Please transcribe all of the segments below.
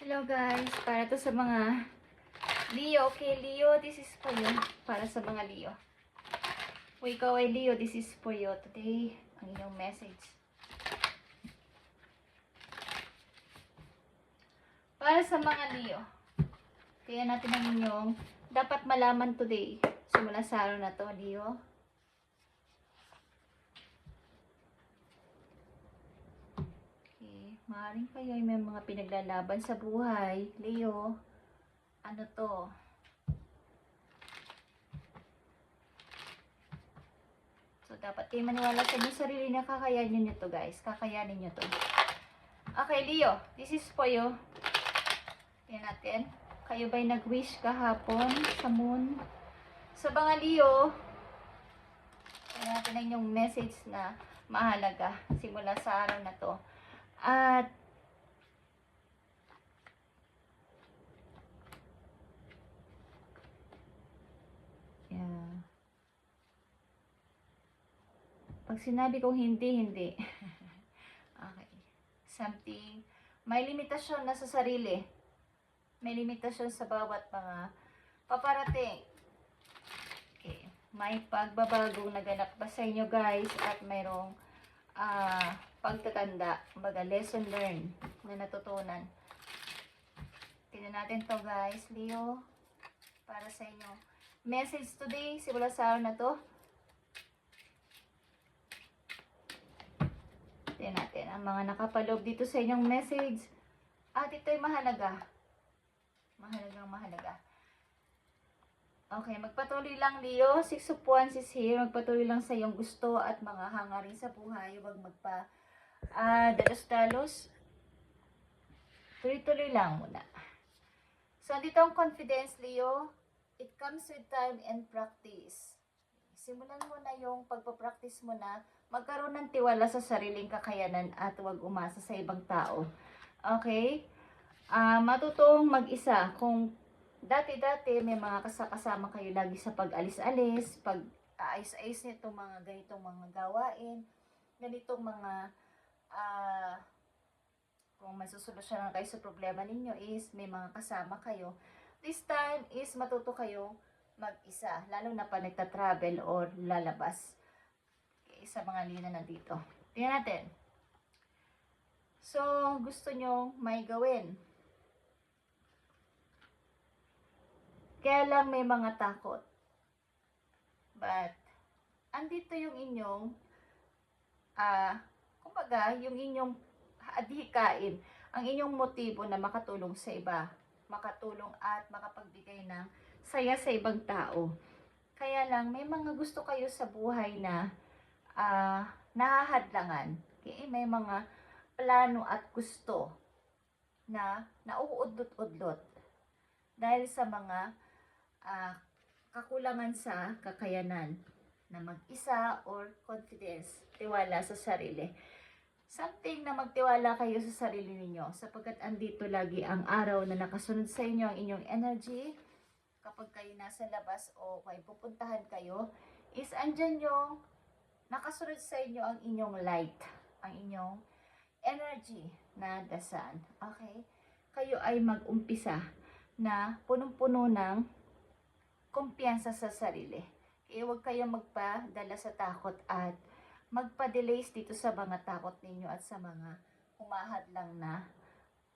Hello guys, para to sa mga Leo. Okay, Leo, this is for you. Para sa mga Leo. Kung ikaw ay Leo, this is for you today. Ang inyong message. Para sa mga Leo. Kaya natin ang inyong dapat malaman today. Simula sa araw na to, Leo. Maaaring kayo ay may mga pinaglalaban sa buhay. Leo, ano to? So, dapat kayo maniwala sa inyong sarili na kakayanin nyo to, guys. Kakayanin nyo to. Okay, Leo, this is for you. Tingnan natin. Kayo ba'y nag-wish kahapon sa moon? Sa mga Leo, tingnan natin ang inyong message na mahalaga simula sa araw na to. At pag sinabi kong hindi. Okay. Something, may limitasyon na sa sarili. May limitasyon sa bawat mga paparating. Okay. May pagbabagong naganap ba sa inyo, guys? At mayroong pagtatanda, kumbaga lesson learned na natutunan. Tingnan natin to, guys, Leo, para sa inyo. Message today, simula sa araw na to. Tingnan natin ang mga nakapaloob dito sa inyong message. At ito'y mahalaga. Mahalaga. Okay, magpatuloy lang, Leo. 6 of Wands is here. Magpatuloy lang sa iyong gusto at mga hangarin sa buhay. Huwag dalos-dalos. Tuloy-tuloy lang muna. So, andito ang confidence, Leo. It comes with time and practice. Simulan mo na yung pagpapractice mo na magkaroon ng tiwala sa sariling kakayanan at huwag umasa sa ibang tao. Okay? Matutong mag-isa. Kung dati-dati may mga kasama kayo lagi sa pag-alis-alis, pag-aayos-ayos nitong mga ganitong mga gawain, ganitong mga kung may susolusyonan kayo sa problema ninyo is may mga kasama kayo. This time is matuto kayo mag-isa, lalo na pa nagta-travel or lalabas. Okay, sa mga lina na dito. Tingnan natin. So, gusto nyo may gawin. Kaya lang may mga takot. But, andito yung inyong, kumbaga, yung inyong adhikain, ang inyong motibo na makatulong sa iba, makatulong at makapagbigay ng saya sa ibang tao. Kaya lang, may mga gusto kayo sa buhay na nahahadlangan. Okay? May mga plano at gusto na nauudlot-udlot dahil sa mga kakulangan sa kakayanan na mag-isa or confidence, tiwala sa sarili. Something na magtiwala kayo sa sarili ninyo sapagkat andito lagi ang araw na nakasunod sa inyo ang inyong energy. Kapag kayo nasa labas o kung pupuntahan kayo, is andyan yung nakasunod sa inyo ang inyong light, ang inyong energy na dasan. Okay? Kayo ay mag-umpisa na punong-puno ng kumpiyansa sa sarili. Kaya huwag kayong magpadala sa takot at magpa-delays dito sa mga takot ninyo at sa mga humahadlang na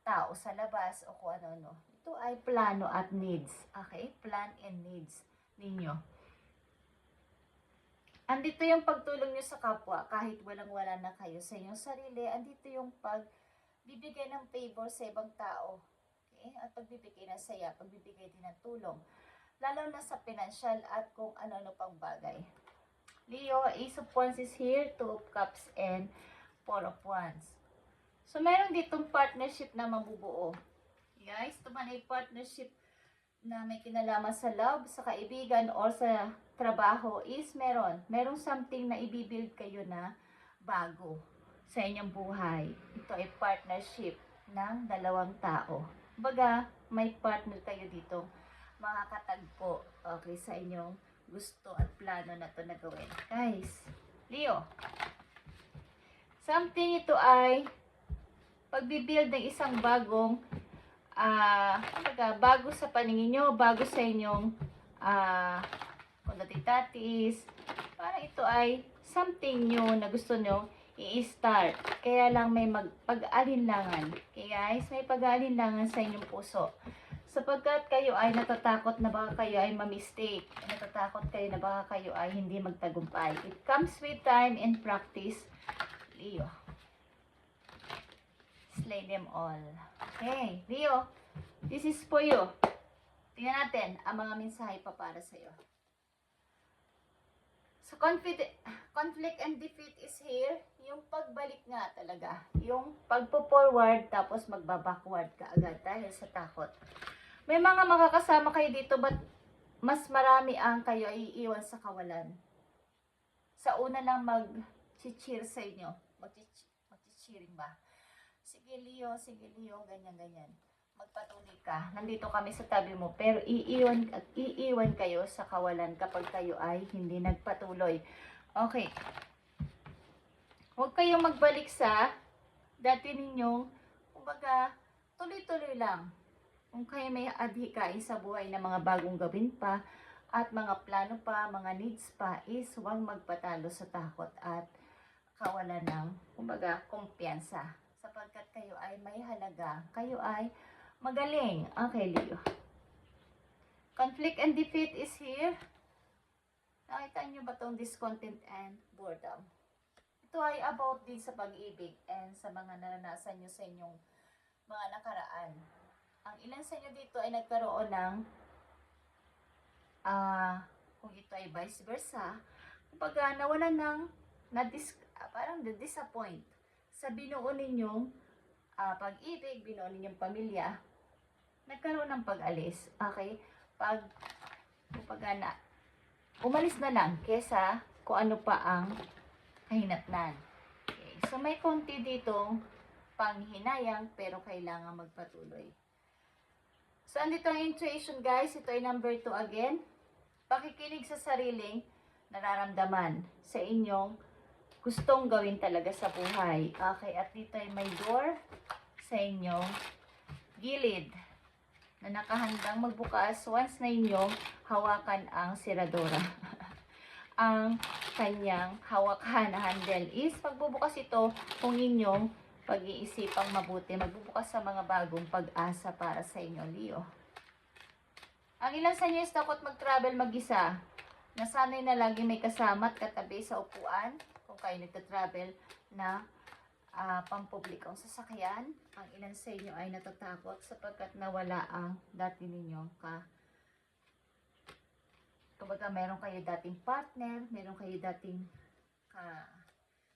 tao sa labas o kung ano-ano. Ito ay plano at needs. Okay? Plan and needs ninyo. Andito yung pagtulong nyo sa kapwa kahit walang-wala na kayo sa inyong sarili. Andito yung pagbibigay ng favor sa ibang tao. Okay? At pagbibigay ng saya, pagbibigay din ng tulong. Lalo na sa financial at kung ano-ano pang bagay. Leo, Ace of Wands is here, 2 of Cups and 4 of Wands. So, meron ditong partnership na mabubuo. Guys, ito man ay partnership na may kinalaman sa love, sa kaibigan, or sa trabaho is merong something na ibibuild kayo na bago sa inyong buhay. Ito ay partnership ng dalawang tao. Baga, may partner kayo dito. Makakatagpo, okay, sa inyong gusto at plano na to na gawin. Guys, Leo, something ito ay pagbibuild ng isang bagong kumbaga, bago sa paningin nyo, bago sa inyong kung dati-tatis, parang ito ay something new na gusto nyo i-start. Kaya lang may pag-alinlangan. Okay guys, may pag-alinlangan sa inyong puso. Sapagkat kayo ay natatakot na baka kayo ay ma-mistake. Natatakot kayo na baka kayo ay hindi magtagumpay. It comes with time and practice. Leo. Slay them all. Okay, Leo. This is for you. Tingnan natin ang mga mensahe pa para sa iyo. So, conflict and defeat is here. Yung pagbalik nga talaga. Yung pagpo-forward tapos magba-backward ka agad dahil sa takot. May mga makakasama kayo dito but mas marami ang kayo ay iiwan sa kawalan. Sa una lang mag-cheer sa inyo. Mag-cheering ba? Sige Leo, ganyan. Magpatuloy ka. Nandito kami sa tabi mo. Pero iiwan kayo sa kawalan kapag kayo ay hindi nagpatuloy. Okay. Huwag kayong magbalik sa dati ninyong, kumbaga, tuloy-tuloy lang. Kung kayo may adhikain sa buhay na mga bagong gawin pa, at mga plano pa, mga needs pa, is huwag magpatalo sa takot at kawalan ng, kumbaga, kumpiyansa. Sapagkat kayo ay may halaga, kayo ay magaling. Okay, Leo. Conflict and defeat is here. Nakita nyo ba itong discontent and boredom? Ito ay about din sa pag-ibig and sa mga naranasan nyo sa inyong mga nakaraan. Ang ilan sa inyo dito ay nagkaroon ng kung ito ay vice versa, kumbaga nawalan ng parang disappoint sa binuo ninyong pag-ibig, binuo ninyong pamilya, nagkaroon ng pag-alis. Okay? Kumbaga umalis na lang kesa kung ano pa ang kahinatnan. Okay. So may konti ditong panghinayang pero kailangan magpatuloy. So, andito ang intuition guys. Ito ay number 2 again. Pakikinig sa sariling nararamdaman sa inyong gustong gawin talaga sa buhay. Okay, at dito ay may door sa inyong gilid na nakahandang magbukas once na inyong hawakan ang siradora. Ang kanyang hawakan na handle is pagbubukas ito kung inyong pag-iisipang mabuti, magbubukas sa mga bagong pag-asa para sa inyo, Leo. Ang ilan sa inyo is takot mag-travel mag-isa. Nasanay na lagi may kasama at katabi sa upuan kung kayo nagta-travel na pampublikong sasakyan. Ang ilan sa inyo ay natatakot sapagkat nawala ang dati ninyong kumbaga meron kayo dating partner, meron kayo dating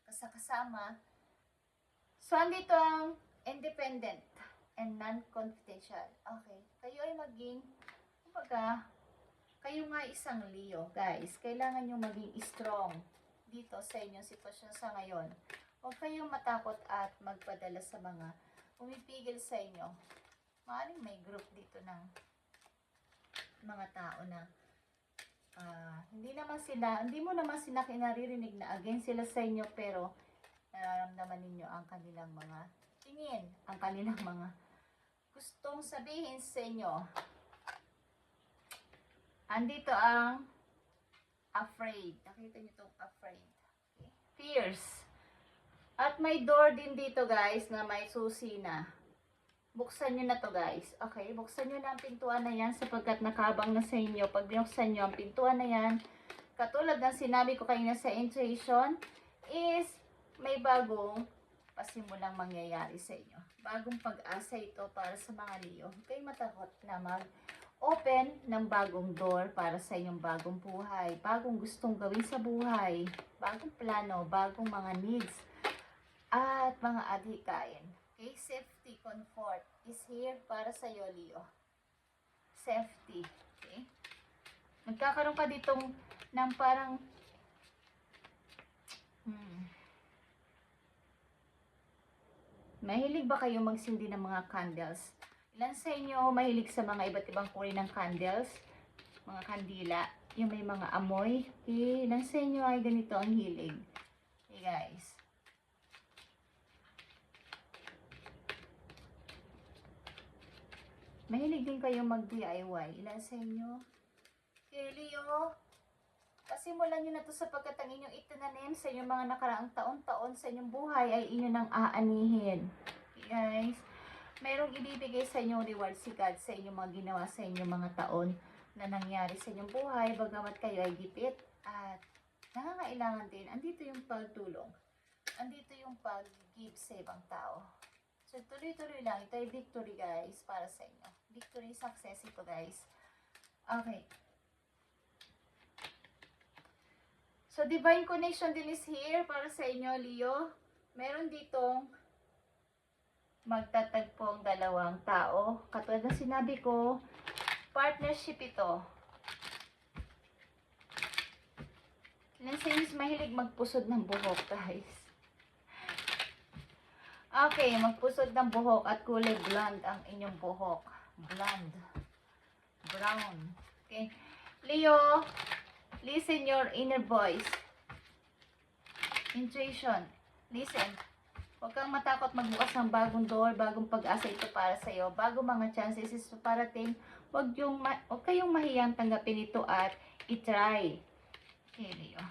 kasama. So, andito ang independent and non-confidential. Okay. Kayo ay maging, kumbaga, kayo nga isang Leo, guys. Kailangan nyo maging strong dito sa inyong sitwasyon sa ngayon. Huwag kayong matakot at magpadala sa mga pumipigil sa inyo. Maaaring may group dito ng mga tao na hindi mo naman sila kinaririnig na against sila sa inyo, pero nararamdaman ninyo ang kanilang mga tingin, ang kanilang mga gustong sabihin sa inyo. Andito ang afraid. Nakita nyo itong afraid. Okay. Fears. At may door din dito guys na may susi na. Buksan nyo na to guys. Okay, buksan nyo na ang pintuan na yan sapagkat nakabang na sa inyo. Pag binuksan nyo ang pintuan na yan, katulad ng sinabi ko kanina sa intuition, is may bagong pasimulang mangyayari sa inyo. Bagong pag-asa ito para sa mga Leo. Huwag kayong matakot na mag-open ng bagong door para sa inyong bagong buhay. Bagong gustong gawin sa buhay. Bagong plano, bagong mga needs, at mga adhikain. Okay, safety, comfort is here para sa iyo, Leo. Safety. Okay? Magkakaroon ka ditong ng parang mahilig ba kayo magsindi ng mga candles? Ilan sa inyo mahilig sa mga iba't ibang uri ng candles? Mga kandila. Yung may mga amoy. Okay. Ilan sa inyo ay ganito ang hilig? Okay guys. Mahilig din kayo mag-DIY. Ilan sa inyo? Okay, Leo. Pasimulan nyo na to sapagkat ang inyong itinanim sa inyong mga nakaraang taon-taon sa inyong buhay ay inyo nang aanihin. Okay, guys. Merong ibibigay sa inyong reward si God sa inyong mga ginawa sa inyong mga taon na nangyari sa inyong buhay, bagamat kayo ay gipit at nangangailangan din. Andito yung pagtulong. Andito yung pag-give sa ibang tao. So, tuloy-tuloy lang. Ito ay victory, guys, para sa inyo. Victory, success ito, guys. Okay. So, divine connection din is here para sa inyo, Leo. Meron ditong magtatagpong dalawang tao. Katulad ng sinabi ko, partnership ito. Ilan sa inyo mahilig magpusod ng buhok, guys? Okay, magpusod ng buhok at kulay blonde ang inyong buhok. Blonde. Brown. Okay. Leo, listen your inner voice. Intuition. Listen. Huwag kang matakot magbukas ng bagong door, bagong pag-asa ito para sa iyo. Bagong mga chances is parating. Huwag kayong mahiyang tanggapin ito at itry. Okay, Leo.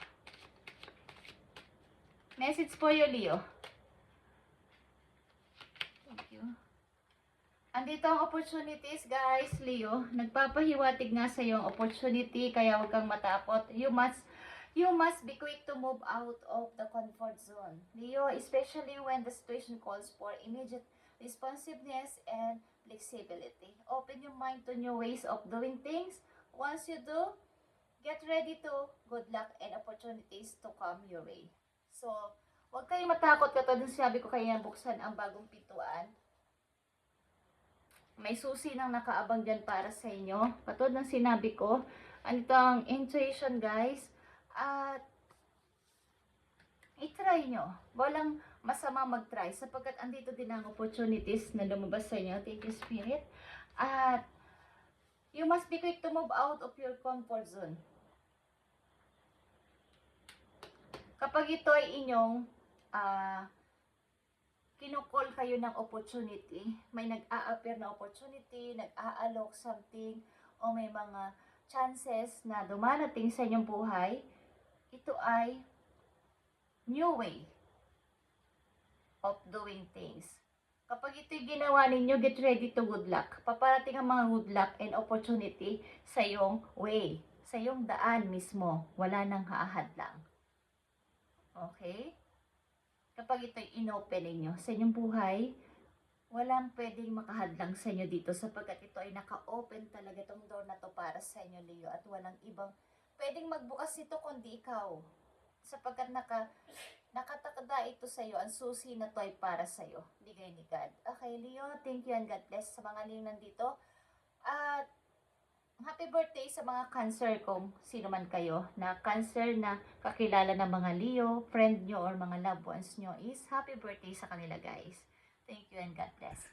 Message for you, Leo. Thank you. Andito ang opportunities, guys, Leo. Nagpapahiwatig nga sa iyo ang opportunity, kaya huwag kang matakot. You must be quick to move out of the comfort zone. Leo, especially when the situation calls for immediate responsiveness and flexibility. Open your mind to new ways of doing things. Once you do, get ready to good luck and opportunities to come your way. So, huwag kayong matakot. Katulad ng sinabi ko kaya buksan ang bagong pintuan. May susi nang nakaabang dyan para sa inyo. Katulad ng sinabi ko, andito ang intuition, guys. At i-try nyo. Walang masama mag-try sapagkat andito din ang opportunities na lumabas sa inyo. Thank you, Spirit. At you must be quick to move out of your comfort zone. Kapag ito ay inyong kinukol kayo ng opportunity, may nag-a-appear na opportunity, nag-aalok something, o may mga chances na dumarating sa inyong buhay, ito ay new way of doing things. Kapag ito'y ginawa ninyo, get ready to good luck. Paparating ang mga good luck and opportunity sa iyong way, sa iyong daan mismo. Wala nang haahad lang. Okay? Kapag ito'y inopen ninyo sa inyong buhay, walang pwedeng makahadlang sa inyo dito sapagkat ito ay naka-open talaga itong door na to para sa inyo, Leo, at walang ibang pwedeng magbukas ito kundi ikaw sapagkat nakatakda ito sa iyo. Ang susi na to ay para sa iyo, bigay ni God. Okay, Leo, thank you and God bless sa mga Leo nandito. At happy birthday sa mga Cancer, kung sino man kayo na Cancer na kakilala ng mga Leo, friend nyo or mga loved ones nyo, is happy birthday sa kanila, guys. Thank you and God bless.